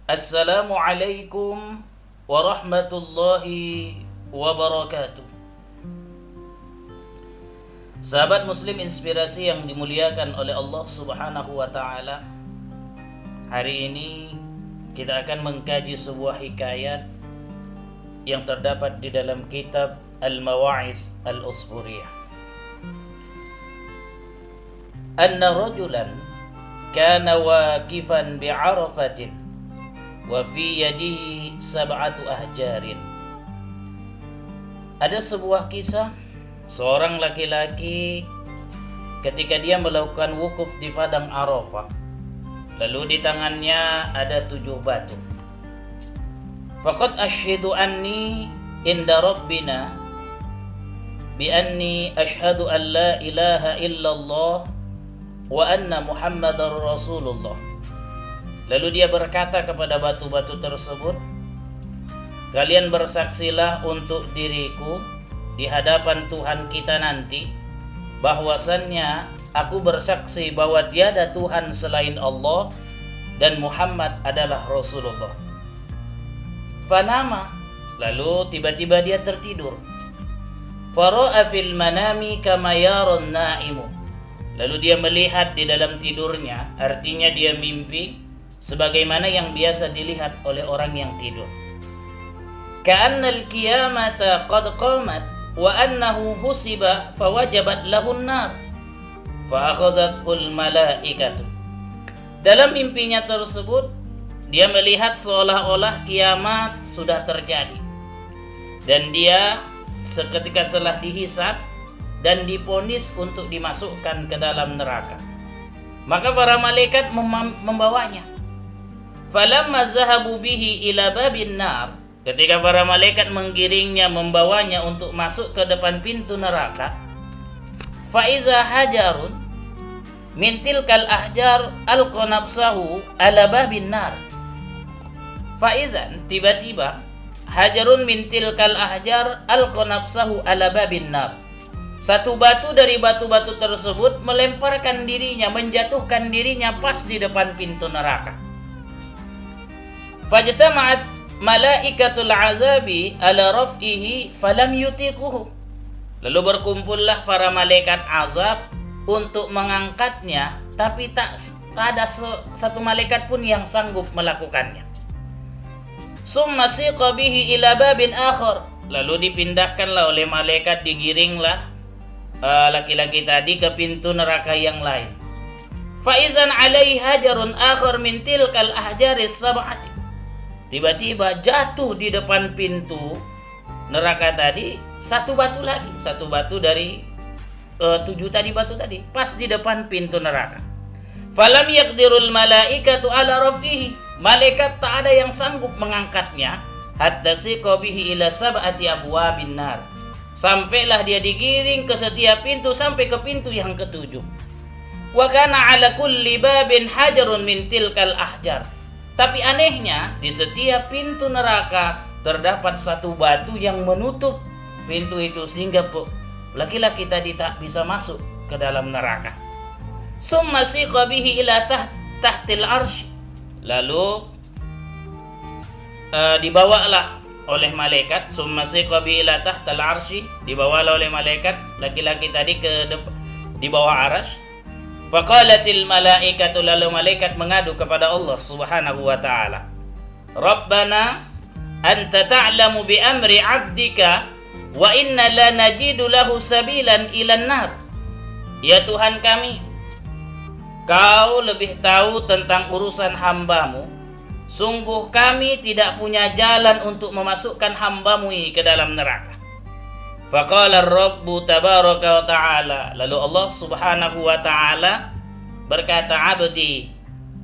Assalamualaikum warahmatullahi wabarakatuh. Sahabat muslim inspirasi yang dimuliakan oleh Allah Subhanahu wa taala. Hari ini kita akan mengkaji sebuah hikayat yang terdapat di dalam kitab Al-Mawa'iz Al-Usfuriyah. Anna rajulan kana waqifan bi'arafatin wa fi yadihi sab'atu ahjarin. Ada sebuah kisah seorang laki-laki ketika dia melakukan wukuf di padang Arafah, lalu di tangannya ada 7 batu. Faqad asyhadu anni inda rabbina bi anni asyhadu an la ilaha illallah wa anna muhammadar rasulullah. Lalu dia berkata kepada batu-batu tersebut, kalian bersaksilah untuk diriku di hadapan Tuhan kita nanti bahwasannya aku bersaksi bahwa tiada Tuhan selain Allah dan Muhammad adalah Rasulullah. Fanama, lalu tiba-tiba dia tertidur. Fara'a fil manami kama yaron na'imu. Lalu dia melihat di dalam tidurnya, artinya dia mimpi sebagaimana yang biasa dilihat oleh orang yang tidur. Ka'annal qiyamata qad qamat wa annahu husiba fawajabat lahun nar fa akhadhatul malaikatu. Dalam mimpinya tersebut dia melihat seolah-olah kiamat sudah terjadi dan dia seketika telah dihisab dan diponis untuk dimasukkan ke dalam neraka. Maka para malaikat membawanya. Falamma zahabu bihi ila babin nar, ketika para malaikat menggiringnya, membawanya untuk masuk ke depan pintu neraka, fa iza hajarun min tilkal ahjar alqa nafsahu ala babin nar. Fa izan, tiba-tiba hajarun min tilkal ahjar alqa nafsahu ala babin nar. Satu batu dari batu-batu tersebut melemparkan dirinya, menjatuhkan dirinya pas di depan pintu neraka. Fajtama'at malaikatul azabi ala raf'ihi falam yutiquhu. Lalu berkumpullah para malaikat azab untuk mengangkatnya, tapi tak ada satu malaikat pun yang sanggup melakukannya. Summa siqa bihi ila babin akhar. Lalu dipindahkanlah oleh malaikat, digiringlah laki-laki tadi ke pintu neraka yang lain. Faizan alaihi hajarun akhar min tilkal ahjaris sab'ati. Tiba-tiba jatuh di depan pintu neraka tadi satu batu lagi, satu batu dari 7 tadi batu tadi, pas di depan pintu neraka. Falam yaqdirul malaikatu ala rafihi. Malaikat tak ada yang sanggup mengangkatnya hatta siqa bihi ila sab'ati abwabin nar. Sampailah dia digiring ke setiap pintu sampai ke pintu yang ke-7. Wa kana ala kulli babin hajarun min tilkal ahjar. Tapi anehnya di setiap pintu neraka terdapat satu batu yang menutup pintu itu sehingga laki-laki tadi tak bisa masuk ke dalam neraka. Summa siqa bihi ila tahtil arsy. Lalu dibawalah oleh malaikat, summa siqa bihi ila tahtal arsy, dibawalah oleh malaikat laki-laki tadi di bawah arsy. Faqalatil malaikatu, lalu malaikat mengadu kepada Allah Subhanahu wa taala. Rabbana anta ta'lamu bi amri 'abdika wa inna la najidu lahu sabilan ilan nar. Ya Tuhan kami, Kau lebih tahu tentang urusan hambamu. Sungguh kami tidak punya jalan untuk memasukkan hambamu ini ke dalam neraka. Faqala Rabbu tabaraka wa ta'ala. Lalu Allah Subhanahu wa ta'ala berkata, abdi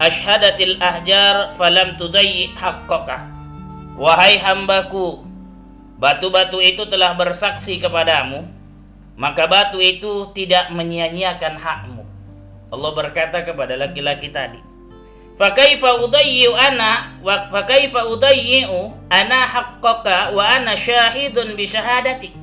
asyhadatil ahjar falam tudayyi haqqaka. Wahai hambaku, batu-batu itu telah bersaksi kepadamu, maka batu itu tidak menyia-nyiakan hakmu. Allah berkata kepada laki-laki tadi, fakaifa udayyi'u ana haqqaka wa ana syahidun bi syahadatik.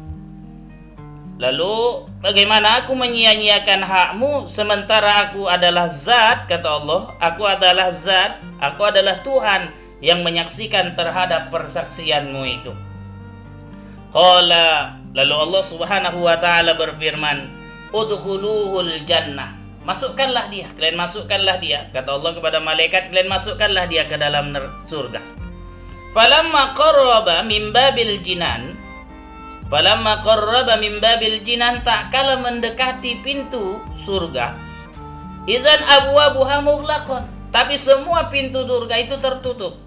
Lalu bagaimana aku menyia-nyiakan hakmu sementara aku adalah zat, kata Allah, aku adalah zat, aku adalah Tuhan yang menyaksikan terhadap persaksianmu itu. Qala, lalu Allah Subhanahu wa taala berfirman, udkhuluhul jannah. Masukkanlah dia, kalian masukkanlah dia. Kata Allah kepada malaikat, kalian masukkanlah dia ke dalam surga. Falamma qarraba min babil jinan, tak kala mendekati pintu surga, izan abwabuha mughlaqun, tapi semua pintu surga itu tertutup.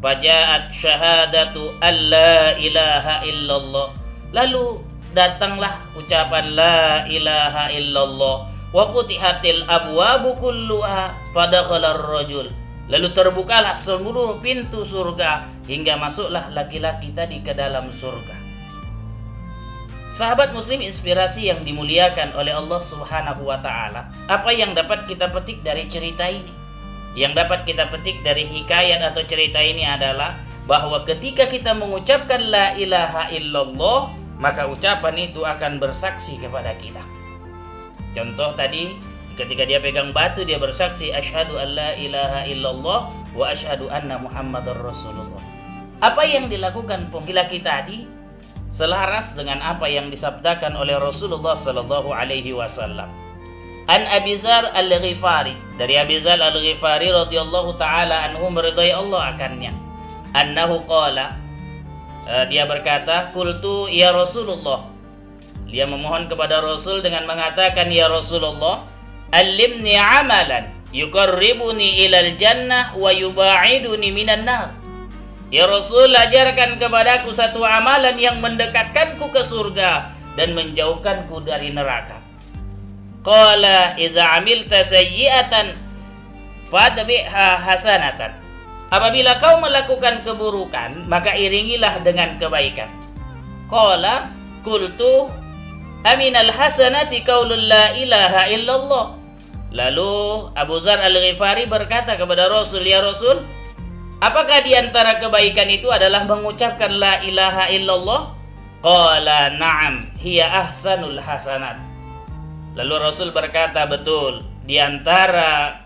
Faja'at syahadatu alla ilaha illallah, lalu datanglah ucapan la ilaha illallah. Wa futihatil abwabu kulluha fadakhala ar-rajul, lalu terbukalah seluruh pintu surga hingga masuklah laki-laki tadi ke dalam surga. Sahabat muslim inspirasi yang dimuliakan oleh Allah Subhanahu wa taala, apa yang dapat kita petik dari cerita ini? Yang dapat kita petik dari hikayat atau cerita ini adalah bahwa ketika kita mengucapkan la ilaha illallah, maka ucapan itu akan bersaksi kepada kita. Contoh tadi, ketika dia pegang batu, dia bersaksi asyhadu an la ilaha illallah wa asyhadu anna muhammadar rasulullah. Apa yang dilakukan laki-laki tadi selaras dengan apa yang disabdakan oleh Rasulullah sallallahu alaihi wasallam. An Abi Dzar Al-Ghifari, dari Abi Dzar Al-Ghifari radhiyallahu taala anhu, meridai Allah akannya, annahu qala, dia berkata, qultu ya Rasulullah, dia memohon kepada Rasul dengan mengatakan, ya Rasulullah, allimni amalan yuqarribuni ilal jannah wa yuba'iduni minan nar. Ya Rasul, ajarkan kepadaku satu amalan yang mendekatkanku ke surga dan menjauhkanku dari neraka. Qala iza amilta sayyi'atan fadbi'ha hasanatan. Apabila kau melakukan keburukan, maka iringilah dengan kebaikan. Qala qultu aminal hasanati qaulul la ilaha illallah. Lalu Abu Dzar Al-Ghifari berkata kepada Rasul, ya Rasul, apakah di antara kebaikan itu adalah mengucapkan la ilaha illallah? Qala na'am hiya ahsanul hasanat. Lalu Rasul berkata, betul, di antara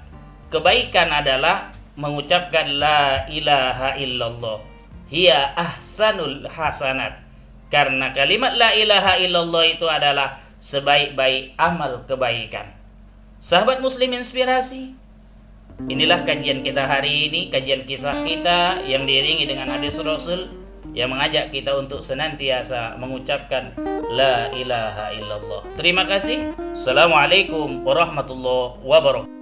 kebaikan adalah mengucapkan la ilaha illallah. Hiya ahsanul hasanat. Karena kalimat la ilaha illallah itu adalah sebaik-baik amal kebaikan. Sahabat muslim inspirasi, inilah kajian kita hari ini, kajian kisah kita yang diiringi dengan hadis Rasul yang mengajak kita untuk senantiasa mengucapkan la ilaha illallah. Terima kasih. Assalamualaikum warahmatullahi wabarakatuh.